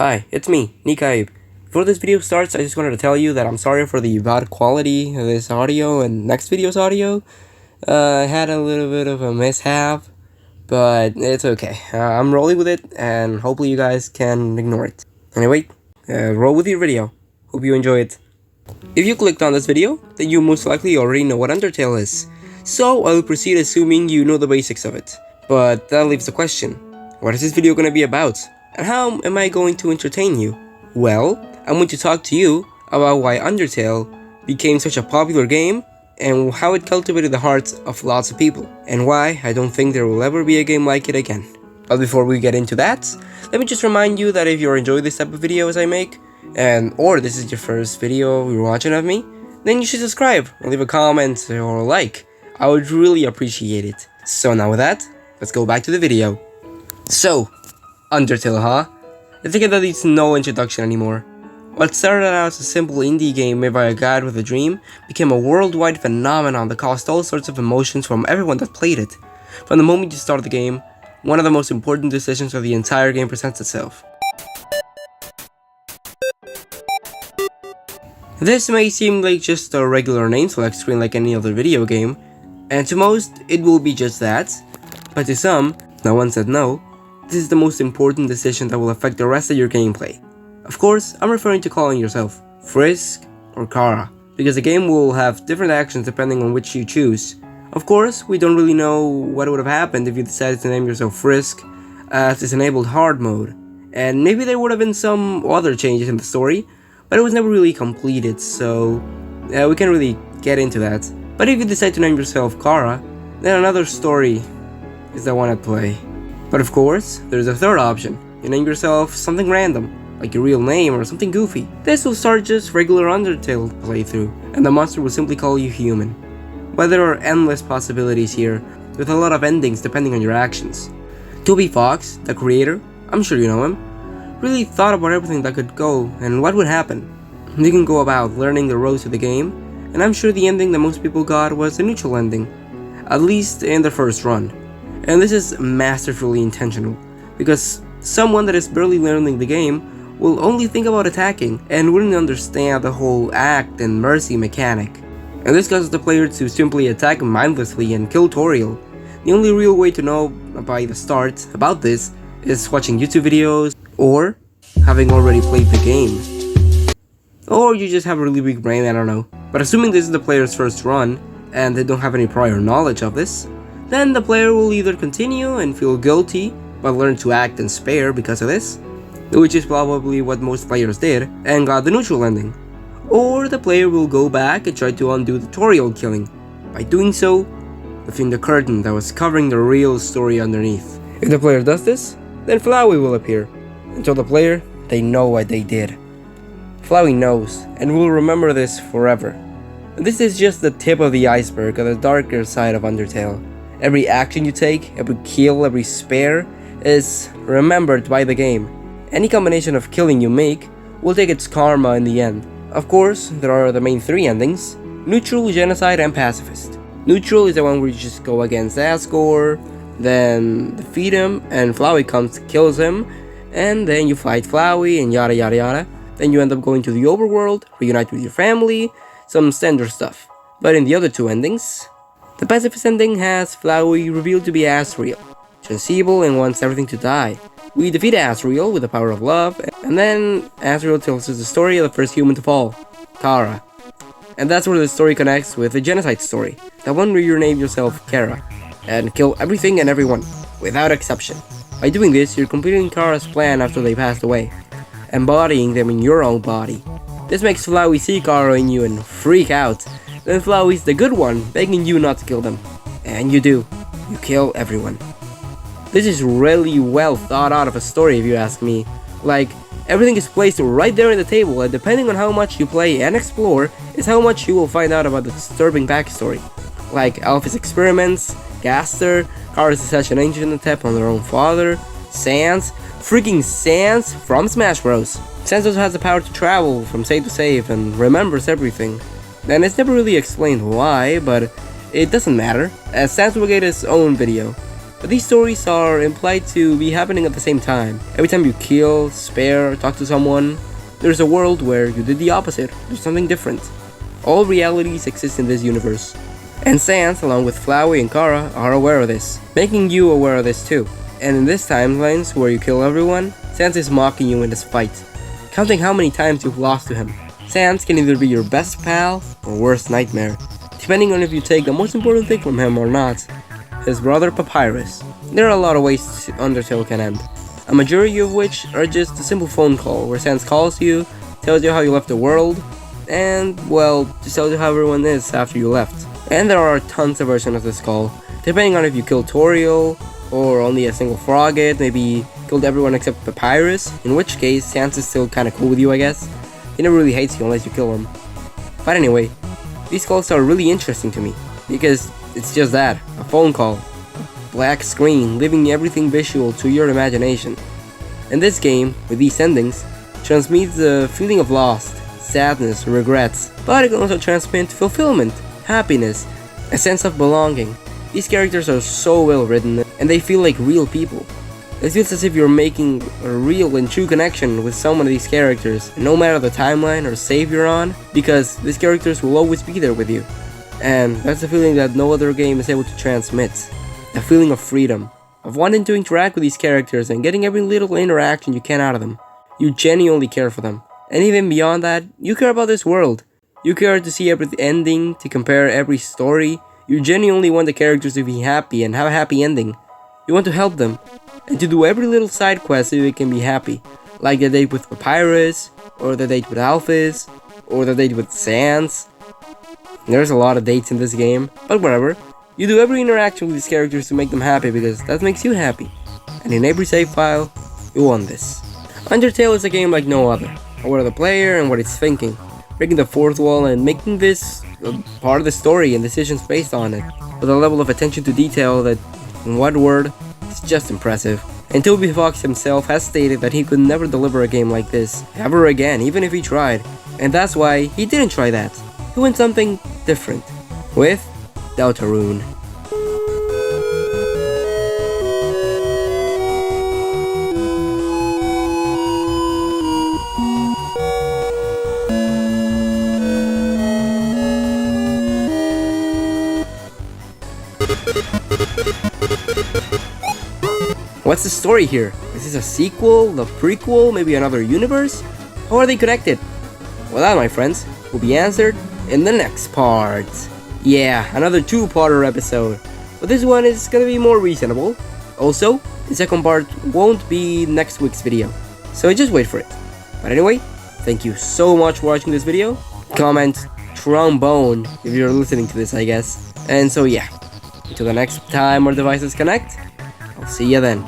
Hi, it's me, Nikaib. Before this video starts, I just wanted to tell you that I'm sorry for the bad quality of this audio and next video's audio. I had a little bit of a mishap, but it's okay. I'm rolling with it, and hopefully you guys can ignore it. Anyway, roll with your video. Hope you enjoy it. If you clicked on this video, then you most likely already know what Undertale is. So I'll proceed assuming you know the basics of it. But that leaves the question, what is this video gonna be about? And how am I going to entertain you? Well, I'm going to talk to you about why Undertale became such a popular game and how it cultivated the hearts of lots of people, and why I don't think there will ever be a game like it again. But before we get into that, let me just remind you that if you're enjoying this type of videos I make, or this is your first video you're watching of me, then you should subscribe or leave a comment or a like. I would really appreciate it. So now with that, let's go back to the video. So, Undertale, huh? I think that needs no introduction anymore. What started out as a simple indie game made by a guy with a dream became a worldwide phenomenon that caused all sorts of emotions from everyone that played it. From the moment you start the game, one of the most important decisions of the entire game presents itself. This may seem like just a regular name select screen like any other video game, and to most, it will be just that, but to some, no one said no, this is the most important decision that will affect the rest of your gameplay. Of course, I'm referring to calling yourself Frisk or Kara, because the game will have different actions depending on which you choose. Of course, we don't really know what would have happened if you decided to name yourself Frisk as this enabled hard mode, and maybe there would have been some other changes in the story, but it was never really completed, so we can't really get into that. But if you decide to name yourself Kara, then another story is the one at play. But of course, there's a third option. You name yourself something random, like your real name or something goofy. This will start just regular Undertale playthrough, and the monster will simply call you human. But there are endless possibilities here, with a lot of endings depending on your actions. Toby Fox, the creator, I'm sure you know him, really thought about everything that could go and what would happen. You can go about learning the roads to the game, and I'm sure the ending that most people got was a neutral ending, at least in the first run. And this is masterfully intentional, because someone that is barely learning the game will only think about attacking and wouldn't understand the whole act and mercy mechanic. And this causes the player to simply attack mindlessly and kill Toriel. The only real way to know by the start about this is watching YouTube videos or having already played the game. Or you just have a really weak brain, I don't know. But assuming this is the player's first run and they don't have any prior knowledge of this, then the player will either continue and feel guilty but learn to act and spare because of this, which is probably what most players did and got the neutral ending. Or the player will go back and try to undo the Toriel killing, by doing so, lifting the curtain that was covering the real story underneath. If the player does this, then Flowey will appear, and tell the player they know what they did. Flowey knows, and will remember this forever. And this is just the tip of the iceberg of the darker side of Undertale. Every action you take, every kill, every spare, is remembered by the game. Any combination of killing you make will take its karma in the end. Of course, there are the main three endings: neutral, genocide, and pacifist. Neutral is the one where you just go against Asgore, then defeat him, and Flowey comes, kills him, and then you fight Flowey, and yada yada yada. Then you end up going to the overworld, reunite with your family, some standard stuff. But in the other two endings, the pacifist ending has Flowey revealed to be Asriel, just evil and wants everything to die. We defeat Asriel with the power of love, and then Asriel tells us the story of the first human to fall, Kara. And that's where the story connects with the genocide story, the one where you name yourself Kara, and kill everything and everyone, without exception. By doing this, you're completing Kara's plan after they passed away, embodying them in your own body. This makes Flowey see Kara in you and freak out. Then Flowey's the good one, begging you not to kill them. And you do. You kill everyone. This is really well thought out of a story if you ask me. Like, everything is placed right there on the table, and depending on how much you play and explore, is how much you will find out about the disturbing backstory. Like Alphys' experiments, Gaster, Kara's assassination attempt on their own father, Sans, freaking Sans from Smash Bros. Sans also has the power to travel from save to save and remembers everything. And it's never really explained why, but it doesn't matter, as Sans will get his own video. But these stories are implied to be happening at the same time. Every time you kill, spare, talk to someone, there's a world where you did the opposite. There's something different. All realities exist in this universe. And Sans, along with Flowey and Kara, are aware of this, making you aware of this too. And in this timelines where you kill everyone, Sans is mocking you in this fight, counting how many times you've lost to him. Sans can either be your best pal or worst nightmare, depending on if you take the most important thing from him or not. His brother Papyrus. There are a lot of ways Undertale can end, a majority of which are just a simple phone call where Sans calls you, tells you how you left the world, and, well, just tells you how everyone is after you left. And there are tons of versions of this call, depending on if you killed Toriel, or only a single Frogget, maybe killed everyone except Papyrus, in which case Sans is still kinda cool with you, I guess. He never really hates you unless you kill him. But anyway, these calls are really interesting to me, because it's just that, a phone call. A black screen, leaving everything visual to your imagination. And this game, with these endings, transmits a feeling of lost, sadness, regrets, but it can also transmit fulfillment, happiness, a sense of belonging. These characters are so well written, and they feel like real people. It feels as if you're making a real and true connection with some of these characters, no matter the timeline or save you're on, because these characters will always be there with you. And that's a feeling that no other game is able to transmit. A feeling of freedom, of wanting to interact with these characters and getting every little interaction you can out of them. You genuinely care for them. And even beyond that, you care about this world. You care to see every ending, to compare every story. You genuinely want the characters to be happy and have a happy ending. You want to help them, and to do every little side quest so they can be happy. Like the date with Papyrus, or the date with Alphys, or the date with Sans. There's a lot of dates in this game, but whatever. You do every interaction with these characters to make them happy because that makes you happy. And in every save file, you want this. Undertale is a game like no other. Aware of the player and what it's thinking. Breaking the fourth wall and making this part of the story and decisions based on it. With a level of attention to detail that, in one word, is just impressive. And Toby Fox himself has stated that he could never deliver a game like this, ever again, even if he tried. And that's why he didn't try that. He went something different. With deltarune. What's the story here? Is this a sequel, a prequel, maybe another universe? How are they connected? Well, that, my friends, will be answered in the next part. Yeah, another two-parter episode. But this one is gonna be more reasonable. Also, the second part won't be next week's video, so just wait for it. But anyway, thank you so much for watching this video. Comment trombone if you're listening to this, I guess. And so yeah, until the next time our devices connect, I'll see you then.